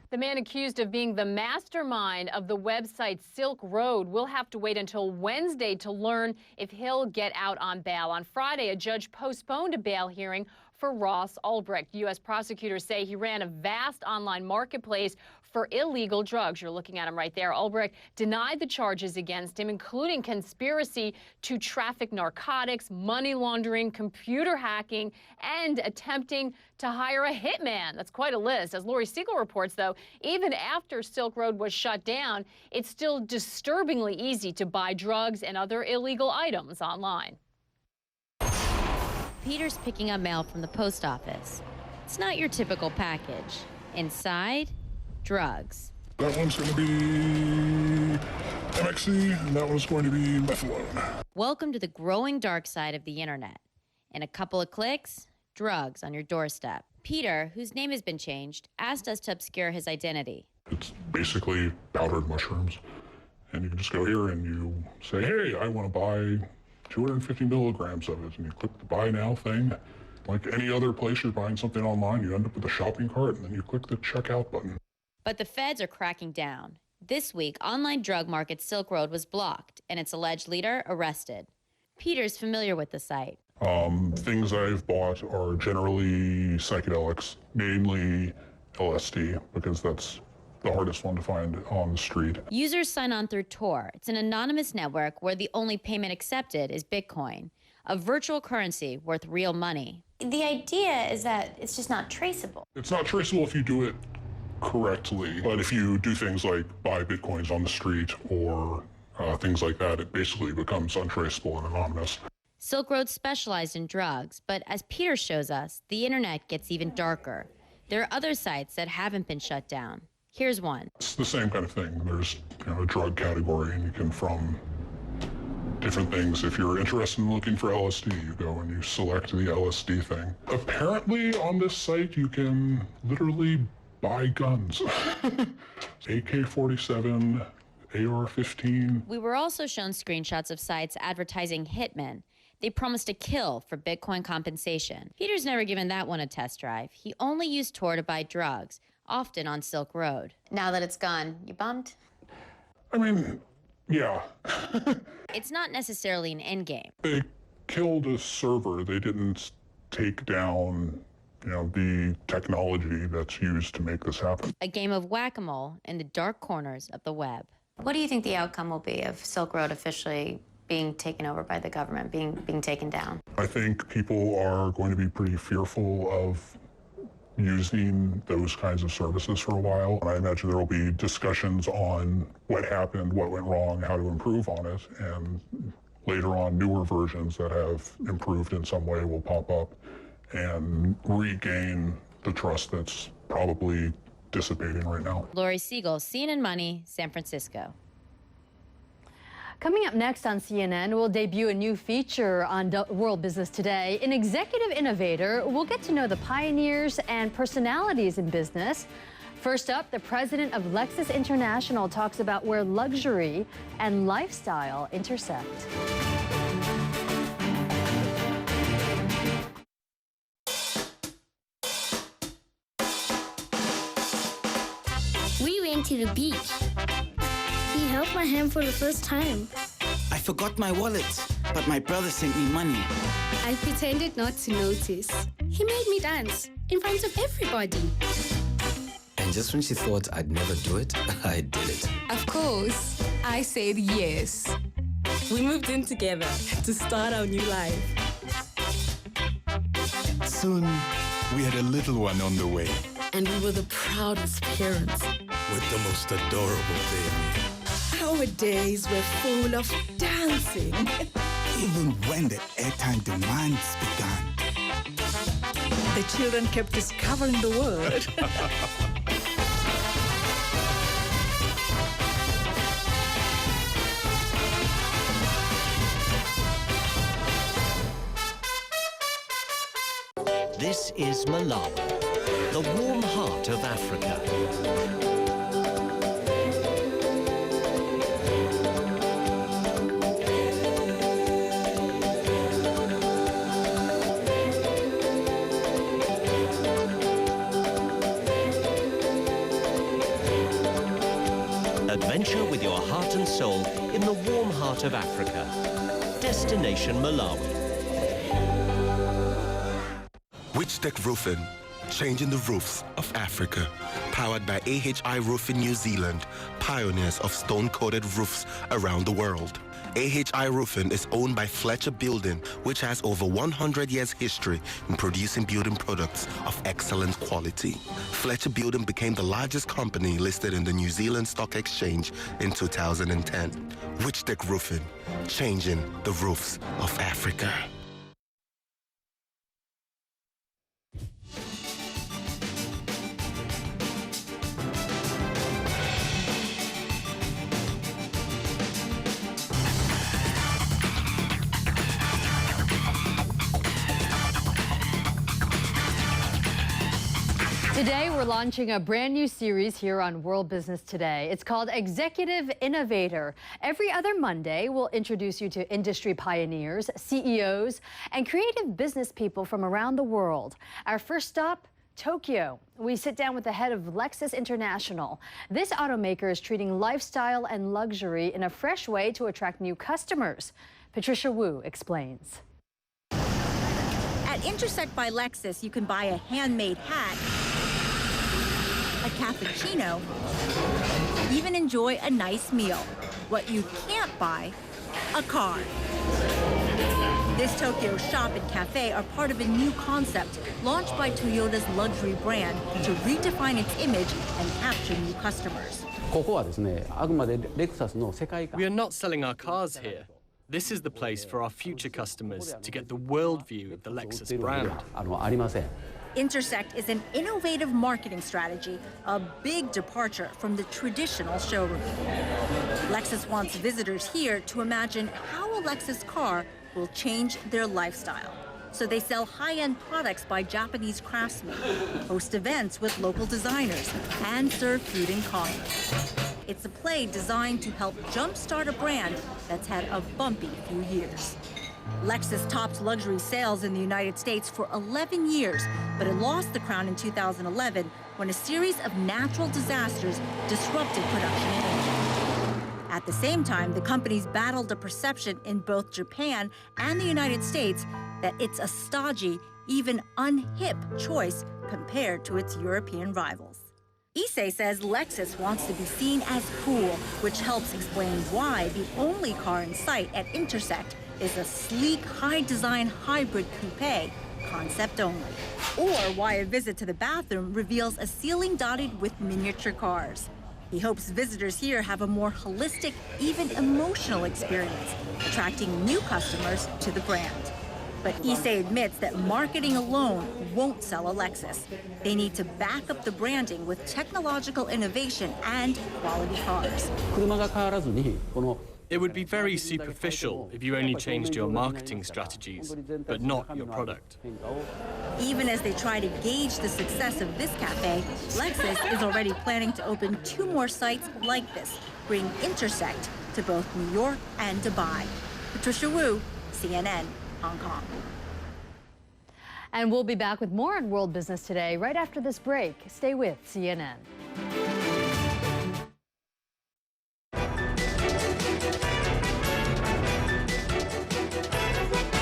The man accused of being the mastermind of the website Silk Road will have to wait until Wednesday to learn if he'll get out on bail. On Friday, a judge postponed a bail hearing for Ross Ulbricht. U.S. prosecutors say he ran a vast online marketplace for illegal drugs. You're looking at him right there. Ulbricht denied the charges against him, including conspiracy to traffic narcotics, money laundering, computer hacking, and attempting to hire a hitman. That's quite a list. As Lori Siegel reports, though, even after Silk Road was shut down, it's still disturbingly easy to buy drugs and other illegal items online. Peter's picking up mail from the post office. It's not your typical package. Inside, drugs. That one's going to be MXC, and that one's going to be methadone. Welcome to the growing dark side of the internet. In a couple of clicks, drugs on your doorstep. Peter, whose name has been changed, asked us to obscure his identity. It's basically powdered mushrooms, and you can just go here and you say, hey, I want to buy 250 milligrams of it, and you click the buy now thing. Like any other place you're buying something online, you end up with a shopping cart, and then you click the checkout button. But the feds are cracking down. This week, online drug market Silk Road was blocked, and its alleged leader arrested. Peter's familiar with the site. Things I've bought are generally psychedelics, mainly LSD, because that's the hardest one to find on the street. Users sign on through Tor. It's an anonymous network where the only payment accepted is Bitcoin, a virtual currency worth real money. The idea is that it's just not traceable. It's not traceable if you do it correctly, but if you do things like buy Bitcoins on the street or things like that, it basically becomes untraceable and anonymous. Silk Road specialized in drugs, but as Peter shows us, the internet gets even darker. There are other sites that haven't been shut down. Here's one. It's the same kind of thing. There's a drug category, and you can, from different things, if you're interested in looking for LSD, you go and you select the LSD thing. Apparently on this site, you can literally buy guns. AK-47, AR-15. We were also shown screenshots of sites advertising hitmen. They promised a kill for Bitcoin compensation. Peter's never given that one a test drive. He only used Tor to buy drugs, often on Silk Road. Now that it's gone, you bummed? I mean, yeah. It's not necessarily an endgame. They killed a server. They didn't take down, the technology that's used to make this happen. A game of whack-a-mole in the dark corners of the web. What do you think the outcome will be of Silk Road officially being taken over by the government, being taken down? I think people are going to be pretty fearful of using those kinds of services for a while. And I imagine there will be discussions on what happened, what went wrong, how to improve on it. And later on, newer versions that have improved in some way will pop up and regain the trust that's probably dissipating right now. Lori Siegel, CNN Money, San Francisco. Coming up next on CNN, we'll debut a new feature on World Business Today. An executive innovator, we'll get to know the pioneers and personalities in business. First up, the president of Lexus International talks about where luxury and lifestyle intersect. We went to the beach. He held my hand for the first time. I forgot my wallet, but my brother sent me money. I pretended not to notice. He made me dance in front of everybody. And just when she thought I'd never do it, I did it. Of course, I said yes. We moved in together to start our new life. Soon, we had a little one on the way. And we were the proudest parents. With the most adorable baby. Our days were full of dancing. Even when the airtime demands began. The children kept discovering the world. This is Malawi, the warm heart of Africa. Adventure with your heart and soul in the warm heart of Africa. Destination Malawi. Witchdeck Roofing, changing the roofs of Africa. Powered by AHI Roofing New Zealand, pioneers of stone-coated roofs around the world. AHI Roofing is owned by Fletcher Building, which has over 100 years history in producing building products of excellent quality. Fletcher Building became the largest company listed in the New Zealand Stock Exchange in 2010. Witchdeck Roofing, changing the roofs of Africa. Today, we're launching a brand new series here on World Business Today. It's called Executive Innovator. Every other Monday, we'll introduce you to industry pioneers, CEOs, and creative business people from around the world. Our first stop, Tokyo. We sit down with the head of Lexus International. This automaker is treating lifestyle and luxury in a fresh way to attract new customers. Patricia Wu explains. At Intersect by Lexus, you can buy a handmade hat, a cappuccino, even enjoy a nice meal. What you can't buy, a car. This Tokyo shop and cafe are part of a new concept launched by Toyota's luxury brand to redefine its image and capture new customers. We are not selling our cars here. This is the place for our future customers to get the worldview of the Lexus brand. Intersect is an innovative marketing strategy, a big departure from the traditional showroom. Lexus wants visitors here to imagine how a Lexus car will change their lifestyle. So they sell high-end products by Japanese craftsmen, host events with local designers, and serve food and coffee. It's a play designed to help jumpstart a brand that's had a bumpy few years. Lexus topped luxury sales in the United States for 11 years, but it lost the crown in 2011 when a series of natural disasters disrupted production in Asia. At the same time, the company's battled a perception in both Japan and the United States that it's a stodgy, even unhip choice compared to its European rivals. Issei says Lexus wants to be seen as cool, which helps explain why the only car in sight at Intersect is a sleek, high-design hybrid coupe, concept only. Or why a visit to the bathroom reveals a ceiling dotted with miniature cars. He hopes visitors here have a more holistic, even emotional experience, attracting new customers to the brand. But Issei admits that marketing alone won't sell a Lexus. They need to back up the branding with technological innovation and quality cars. It would be very superficial if you only changed your marketing strategies, but not your product. Even as they try to gauge the success of this cafe, Lexus is already planning to open 2 more sites like this, bringing Intersect to both New York and Dubai. Patricia Wu, CNN, Hong Kong. And we'll be back with more on World Business Today right after this break. Stay with CNN.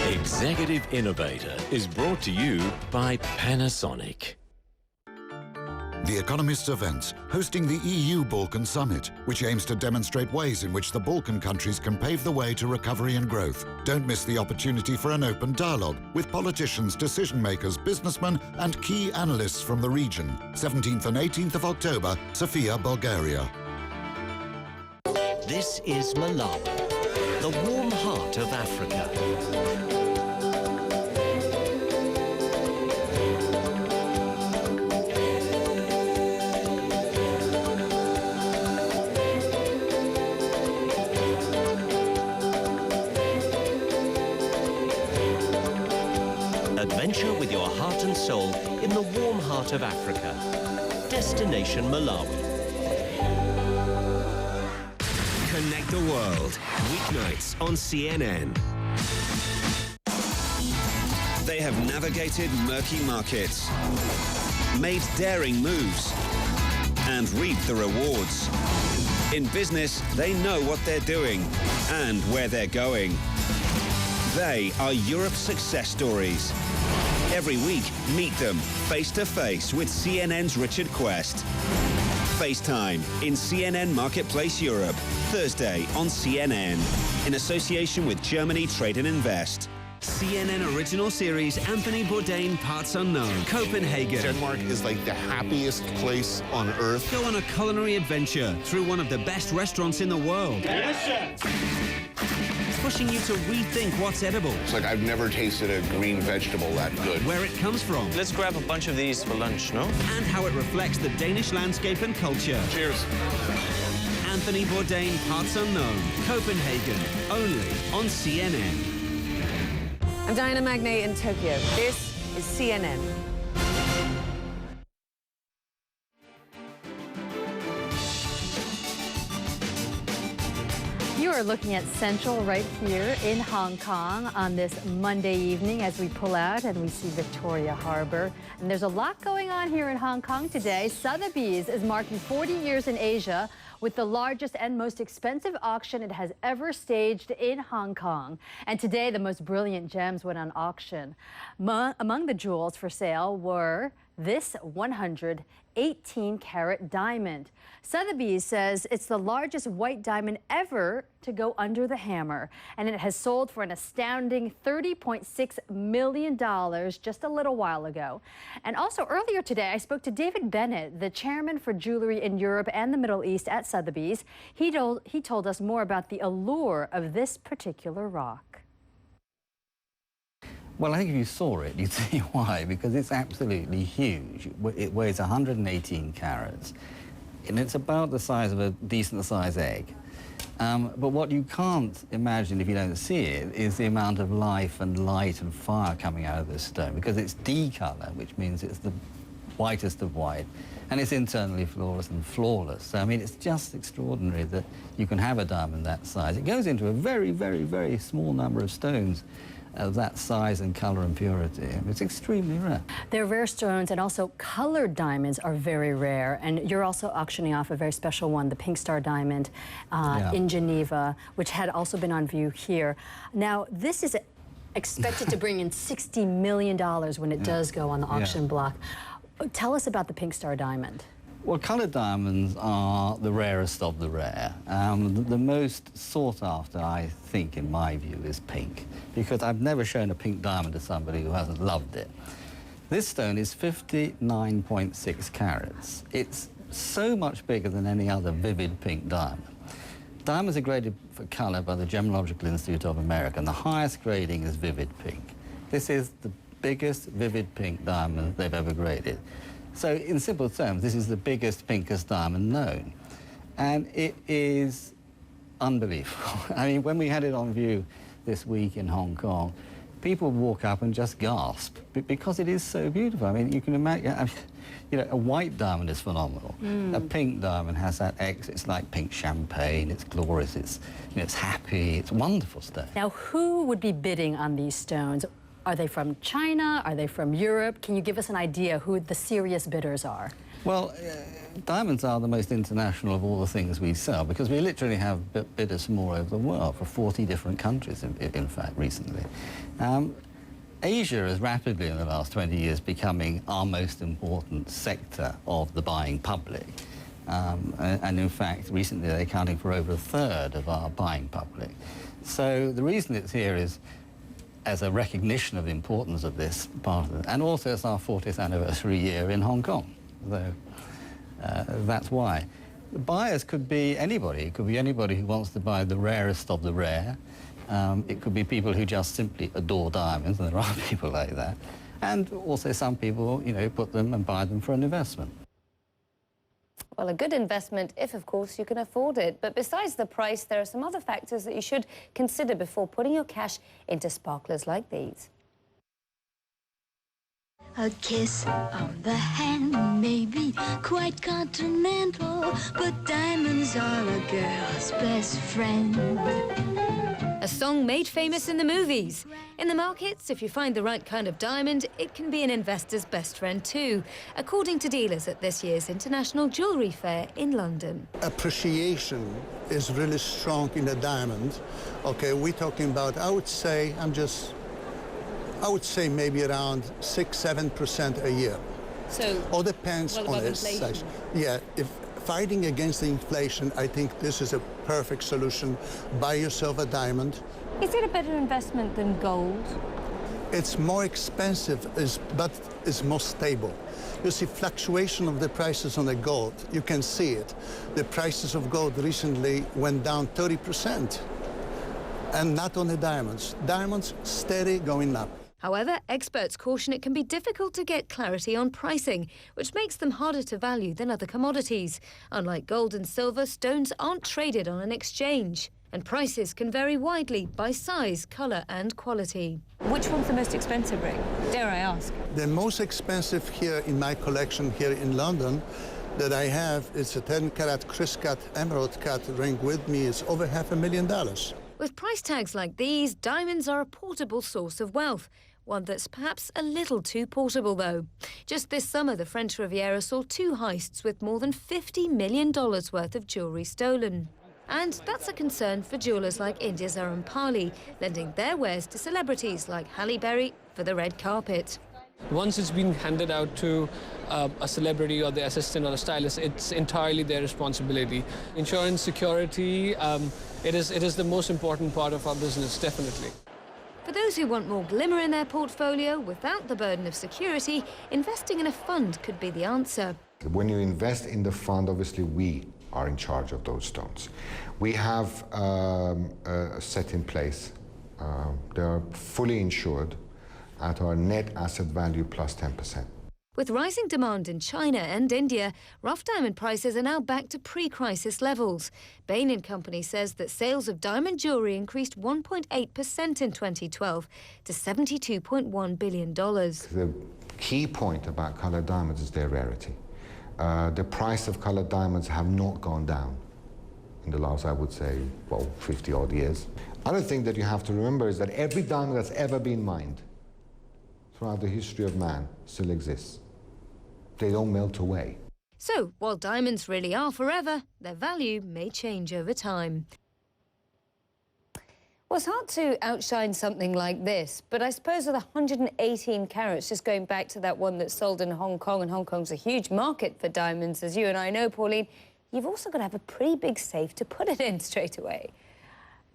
Executive Innovator is brought to you by Panasonic. The Economist's events, hosting the EU Balkan Summit, which aims to demonstrate ways in which the Balkan countries can pave the way to recovery and growth. Don't miss the opportunity for an open dialogue with politicians, decision makers, businessmen, and key analysts from the region. 17th and 18th of October, Sofia, Bulgaria. This is Malawi, the warm heart of Africa. Adventure with your heart and soul in the warm heart of Africa. Destination Malawi. Connect the world, weeknights on CNN. They have navigated murky markets, made daring moves, and reaped the rewards. In business, they know what they're doing and where they're going. They are Europe's success stories. Every week, meet them face to face with CNN's Richard Quest. FaceTime in CNN Marketplace Europe, Thursday on CNN, in association with Germany Trade and Invest. CNN original series Anthony Bourdain Parts Unknown, Copenhagen. Denmark is like the happiest place on earth. Go on a culinary adventure through one of the best restaurants in the world. Pushing you to rethink what's edible. It's like I've never tasted a green vegetable that good. Where it comes from. Let's grab a bunch of these for lunch, no? And how it reflects the Danish landscape and culture. Cheers. Anthony Bourdain Parts Unknown, Copenhagen, only on CNN. I'm Diana Magnay in Tokyo. This is CNN. You are looking at Central right here in Hong Kong on this Monday evening as we pull out and we see Victoria Harbour. And there's a lot going on here in Hong Kong today. Sotheby's is marking 40 years in Asia with the largest and most expensive auction it has ever staged in Hong Kong. And today, the most brilliant gems went on auction. Among the jewels for sale were this 118-carat diamond. Sotheby's says it's the largest white diamond ever to go under the hammer, and it has sold for an astounding $30.6 million just a little while ago. And also earlier today, I spoke to David Bennett, the chairman for jewelry in Europe and the Middle East at Sotheby's. He told us more about the allure of this particular rock. Well, I think if you saw it, you'd see why, because it's absolutely huge. It weighs 118 carats, and it's about the size of a decent-sized egg. But what you can't imagine if you don't see it is the amount of life and light and fire coming out of this stone, because it's D-color, which means it's the whitest of white, and it's internally flawless. So, I mean, it's just extraordinary that you can have a diamond that size. It goes into a very, very, very small number of stones of that size and colour and purity. It's extremely rare. They're rare stones, and also colored diamonds are very rare. And you're also auctioning off a very special one, the Pink Star diamond in Geneva, which had also been on view here. Now, this is expected to bring in $60 million when it does go on the auction block. Tell us about the Pink Star diamond. Well, coloured diamonds are the rarest of the rare. The most sought after, I think, in my view, is pink, because I've never shown a pink diamond to somebody who hasn't loved it. This stone is 59.6 carats. It's so much bigger than any other vivid pink diamond. Diamonds are graded for colour by the Gemological Institute of America, and the highest grading is vivid pink. This is the biggest vivid pink diamond they've ever graded. So, in simple terms, this is the biggest, pinkest diamond known. And it is unbelievable. I mean, when we had it on view this week in Hong Kong, people walk up and just gasp because it is so beautiful. I mean, you can imagine, I mean, you know, a white diamond is phenomenal. A pink diamond has that X, it's like pink champagne, it's glorious, it's, you know, it's happy, it's wonderful stuff. Now, who would be bidding on these stones? Are they from China? Are they from Europe? Can you give us an idea who the serious bidders are? Well, diamonds are the most international of all the things we sell, because we literally have bidders from all over the world, for 40 different countries, in fact, recently. Asia is rapidly, in the last 20 years, becoming our most important sector of the buying public. And in fact, recently they're accounting for over a third of our buying public. So the reason it's here is as a recognition of the importance of this part of it, and also it's our 40th anniversary year in Hong Kong. So that's why. The buyers could be anybody. It could be anybody who wants to buy the rarest of the rare. It could be people who just simply adore diamonds, and there are people like that. And also some people, you know, put them and buy them for an investment. Well, a good investment if, of course, you can afford it. But besides the price, there are some other factors that you should consider before putting your cash into sparklers like these. A kiss on the hand may be quite continental, but diamonds are a girl's best friend. A song made famous in the movies. In the markets, if you find the right kind of diamond, it can be an investor's best friend too, according to dealers at this year's International Jewellery Fair in London. Appreciation is really strong in the diamond. Okay, we're talking about, I would say maybe around 6-7% a year. So, all depends on its size. Yeah, if fighting against the inflation, I think this is a perfect solution. Buy yourself a diamond. Is it a better investment than gold? It's more expensive, but it's more stable. You see fluctuation of the prices on the gold. You can see it. The prices of gold recently went down 30%. And not on the diamonds. Diamonds steady going up. However, experts caution it can be difficult to get clarity on pricing, which makes them harder to value than other commodities. Unlike gold and silver, stones aren't traded on an exchange, and prices can vary widely by size, colour and quality. Which one's the most expensive ring, dare I ask? The most expensive here in my collection here in London that I have is a 10-carat Chris-cut, emerald-cut ring with me. It's over $500,000. With price tags like these, diamonds are a portable source of wealth. One that's perhaps a little too portable, though. Just this summer, the French Riviera saw 2 heists with more than $50 million worth of jewellery stolen. And that's a concern for jewellers like India's Arampali, lending their wares to celebrities like Halle Berry for the red carpet. Once it's been handed out to a celebrity or the assistant or the stylist, it's entirely their responsibility. Insurance, security, it is the most important part of our business, definitely. For those who want more glimmer in their portfolio without the burden of security, investing in a fund could be the answer. When you invest in the fund, obviously we are in charge of those stones. We have a set in place. They are fully insured at our net asset value plus 10%. With rising demand in China and India, rough diamond prices are now back to pre-crisis levels. Bain & Company says that sales of diamond jewellery increased 1.8% in 2012 to $72.1 billion. The key point about colored diamonds is their rarity. The price of colored diamonds have not gone down in the last, I would say, well, 50 odd years. Other thing that you have to remember is that every diamond that's ever been mined throughout the history of man still exists. They don't melt away. So, while diamonds really are forever, their value may change over time. Well, it's hard to outshine something like this, but I suppose with 118 carats, just going back to that one that sold in Hong Kong, and Hong Kong's a huge market for diamonds, as you and I know, Pauline, you've also got to have a pretty big safe to put it in straight away.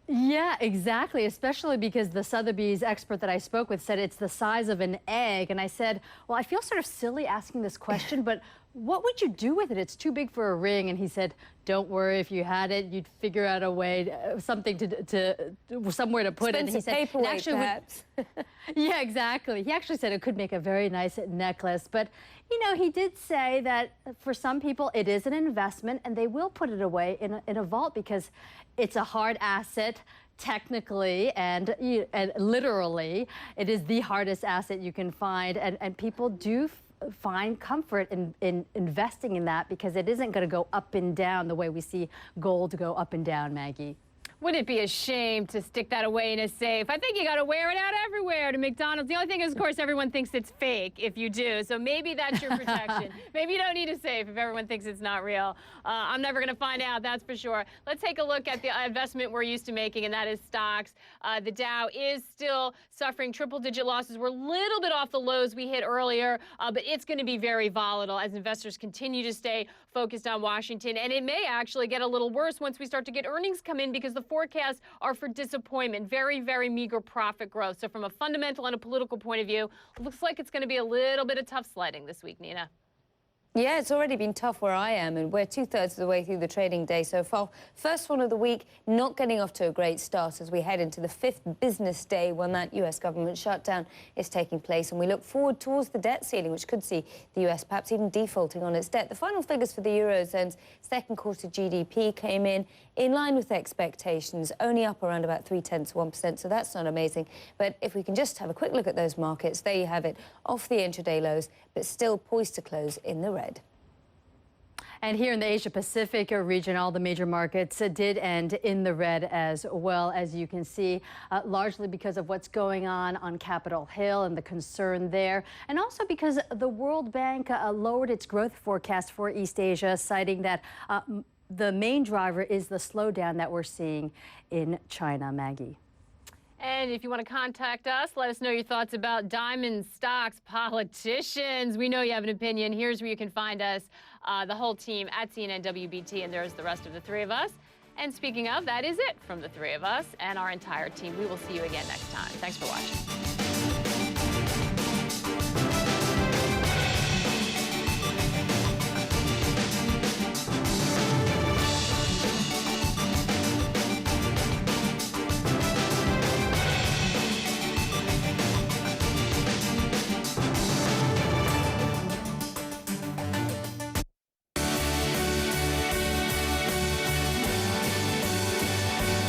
Yeah, exactly, especially because the Sotheby's expert that I spoke with said it's the size of an egg. And I said, well, I feel sort of silly asking this question, but what would you do with it? It's too big for a ring. And he said, don't worry, if you had it, you'd figure out a way, something somewhere to put it. And he said, paperweight, perhaps. Yeah, exactly. He actually said it could make a very nice necklace. But, you know, he did say that for some people it is an investment and they will put it away in a vault because it's a hard asset. Technically and literally, it is the hardest asset you can find. And people do find comfort in investing in that because it isn't going to go up and down the way we see gold go up and down, Maggie. Wouldn't it be a shame to stick that away in a safe? I think you got to wear it out everywhere to McDonald's. The only thing is, of course, everyone thinks it's fake if you do. So maybe that's your protection. Maybe you don't need a safe if everyone thinks it's not real. I'm never going to find out, that's for sure. Let's take a look at the investment we're used to making, and that is stocks. The Dow is still suffering triple-digit losses. We're a little bit off the lows we hit earlier, but it's going to be very volatile as investors continue to stay focused on Washington. And it may actually get a little worse once we start to get earnings come in because the forecasts are for disappointment, very, very meager profit growth. So from a fundamental and a political point of view, it looks like it's going to be a little bit of tough sledding this week, Nina. Yeah, it's already been tough where I am, and we're 2/3 of the way through the trading day so far. First one of the week, not getting off to a great start as we head into the 5th business day when that US government shutdown is taking place, and we look forward towards the debt ceiling, which could see the US perhaps even defaulting on its debt. The final figures for the Eurozone's second quarter GDP came in line with expectations, only up around about 0.3%, so that's not amazing. But if we can just have a quick look at those markets, there you have it, off the intraday lows, but still poised to close in the red. And here in the Asia-Pacific region, all the major markets did end in the red as well, as you can see, largely because of what's going on Capitol Hill and the concern there, and also because the World Bank lowered its growth forecast for East Asia, citing that the main driver is the slowdown that we're seeing in China. Maggie. And if you want to contact us, let us know your thoughts about diamonds, stocks, politicians. We know you have an opinion. Here's where you can find us, the whole team at CNN WBT, and there's the rest of the three of us. And speaking of, that is it from the three of us and our entire team. We will see you again next time. Thanks for watching.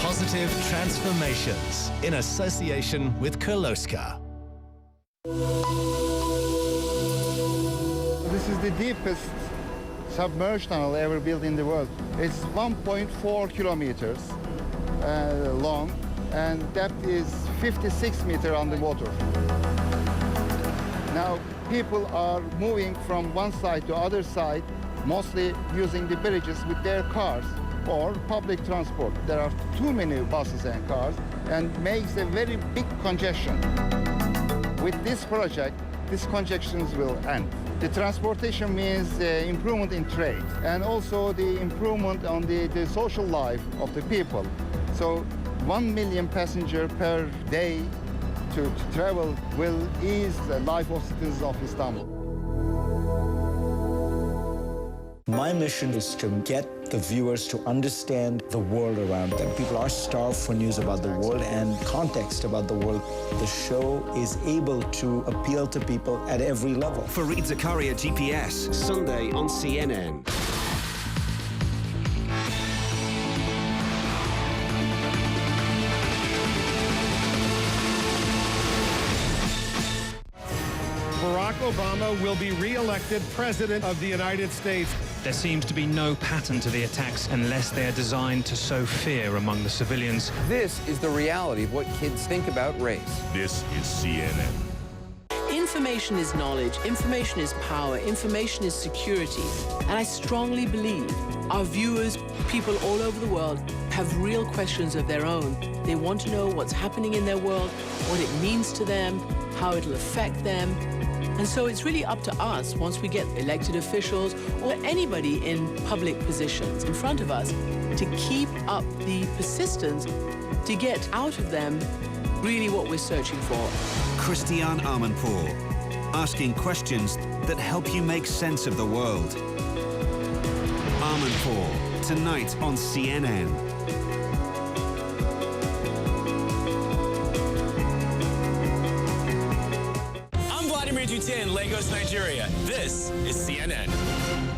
Positive Transformations in association with Kirloskar. This is the deepest submerged tunnel ever built in the world. It's 1.4 kilometers long and depth is 56 meters underwater. Now people are moving from one side to other side, mostly using the bridges with their cars or public transport. There are too many buses and cars and makes a very big congestion. With this project, these congestions will end. The transportation means improvement in trade and also the improvement on the social life of the people. So 1 million passengers per day to travel will ease the life of citizens of Istanbul. My mission is to get the viewers to understand the world around them. People are starved for news about the world and context about the world. The show is able to appeal to people at every level. Fareed Zakaria GPS, Sunday on CNN. Barack Obama will be re-elected President of the United States. There seems to be no pattern to the attacks unless they are designed to sow fear among the civilians. This is the reality of what kids think about race. This is CNN. Information is knowledge, information is power, information is security. And I strongly believe our viewers, people all over the world, have real questions of their own. They want to know what's happening in their world, what it means to them, how it'll affect them. And so it's really up to us, once we get elected officials or anybody in public positions in front of us, to keep up the persistence to get out of them really what we're searching for. Christiane Amanpour, asking questions that help you make sense of the world. Amanpour, tonight on CNN. I'm Vladimir Duterte in Lagos, Nigeria. This is CNN.